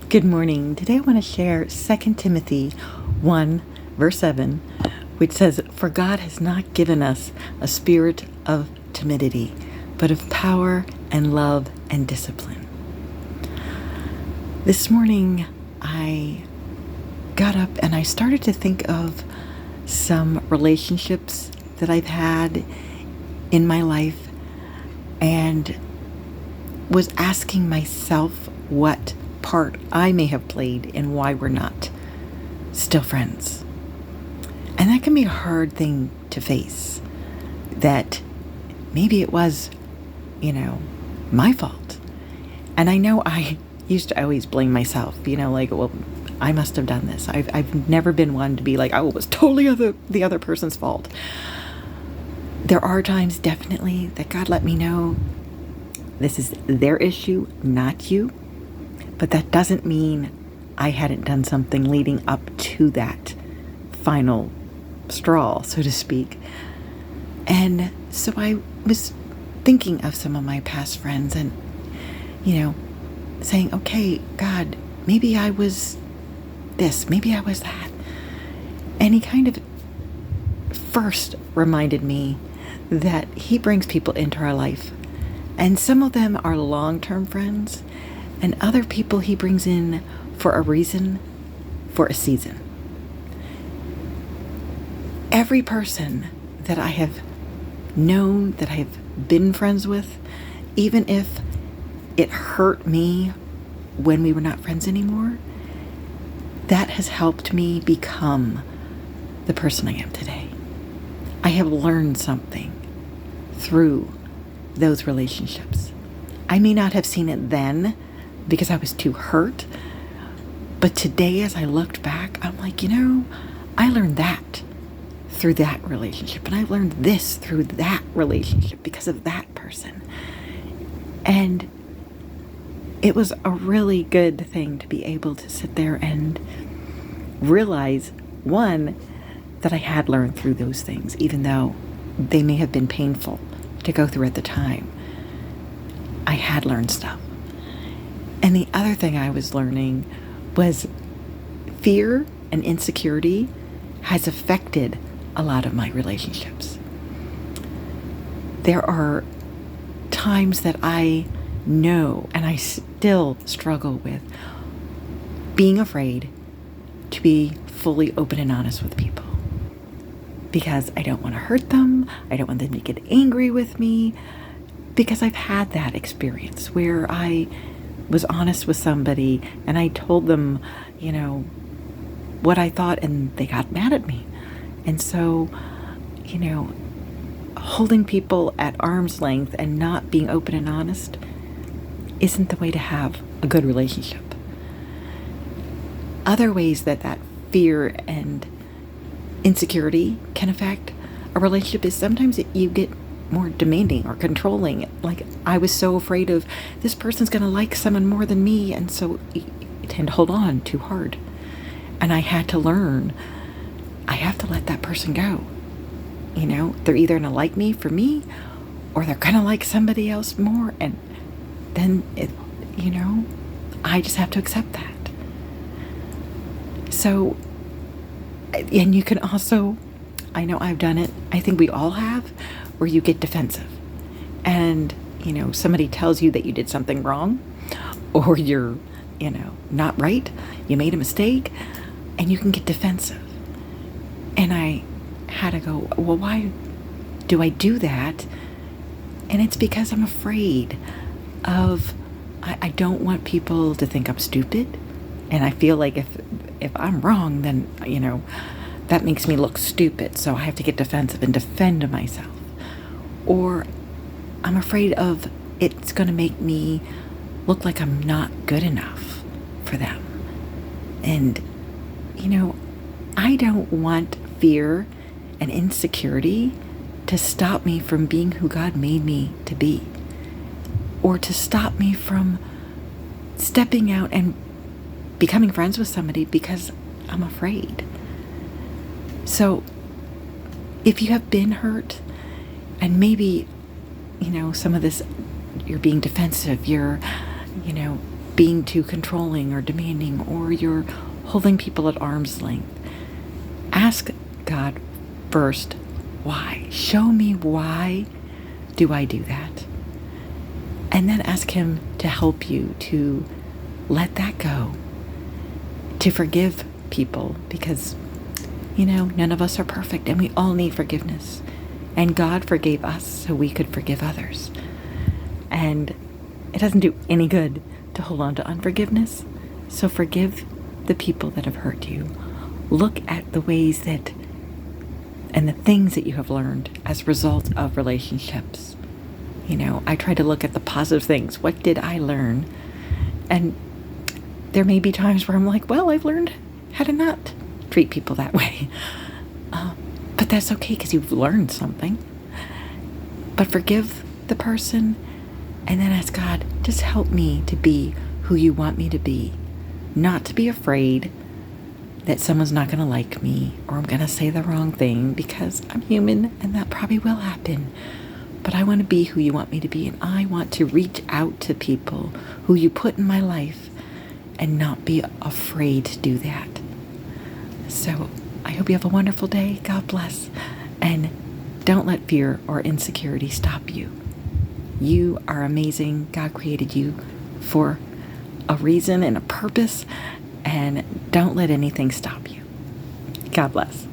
Good morning. Today I want to share 2 Timothy 1, verse 7, which says, "For God has not given us a spirit of timidity, but of power and love and discipline." This morning I got up and I started to think of some relationships that I've had in my life and was asking myself what part I may have played in why we're not still friends. And that can be a hard thing to face, that maybe it was, my fault. And I know I used to always blame myself, well, I must have done this. I've never been one to be like, oh, it was totally the other person's fault. There are times definitely that God let me know this is their issue, not you. But that doesn't mean I hadn't done something leading up to that final straw, so to speak. And so I was thinking of some of my past friends and, saying, okay, God, maybe I was this, maybe I was that. And he kind of first reminded me that he brings people into our life. And some of them are long-term friends, and other people he brings in for a reason, for a season. Every person that I have known, that I have been friends with, even if it hurt me when we were not friends anymore, that has helped me become the person I am today. I have learned something through those relationships. I may not have seen it then because I was too hurt, but today as I looked back, I'm like, I learned that through that relationship, and I learned this through that relationship because of that person. And it was a really good thing to be able to sit there and realize, one, that I had learned through those things, even though they may have been painful to go through at the time. I had learned stuff. And the other thing I was learning was fear and insecurity has affected a lot of my relationships. There are times that I know, and I still struggle with, being afraid to be fully open and honest with people. Because I don't want to hurt them. I don't want them to get angry with me. Because I've had that experience where I was honest with somebody and I told them, what I thought, and they got mad at me. And so, holding people at arm's length and not being open and honest isn't the way to have a good relationship. Other ways that fear and insecurity can affect a relationship is sometimes you get more demanding or controlling. Like, I was so afraid of this person's going to like someone more than me, and so you tend to hold on too hard. And I had to learn, I have to let that person go. They're either going to like me for me, or they're going to like somebody else more, and then I just have to accept that. So, and you can also, I know I've done it, I think we all have, where you get defensive and, somebody tells you that you did something wrong, or you're, not right, you made a mistake, and you can get defensive. And I had to go, well, why do I do that? And it's because I'm afraid of, I don't want people to think I'm stupid. And I feel like if I'm wrong, then, that makes me look stupid. So I have to get defensive and defend myself. Or I'm afraid of it's going to make me look like I'm not good enough for them. And, I don't want fear and insecurity to stop me from being who God made me to be, or to stop me from stepping out and becoming friends with somebody because I'm afraid. So if you have been hurt, and maybe, some of this, you're being defensive, you're, being too controlling or demanding, or you're holding people at arm's length. Ask God first, why? Show me why do I do that? And then ask Him to help you to let that go, to forgive people, because, none of us are perfect and we all need forgiveness. And God forgave us so we could forgive others. And it doesn't do any good to hold on to unforgiveness. So forgive the people that have hurt you. Look at the ways that and the things that you have learned as a result of relationships. I try to look at the positive things. What did I learn? And there may be times where I'm like, well, I've learned how to not treat people that way. But that's okay because you've learned something. But forgive the person and then ask God, just help me to be who you want me to be. Not to be afraid that someone's not going to like me or I'm going to say the wrong thing, because I'm human and that probably will happen. But I want to be who you want me to be, and I want to reach out to people who you put in my life and not be afraid to do that. So I hope you have a wonderful day. God bless. And don't let fear or insecurity stop you. You are amazing. God created you for a reason and a purpose, and don't let anything stop you. God bless.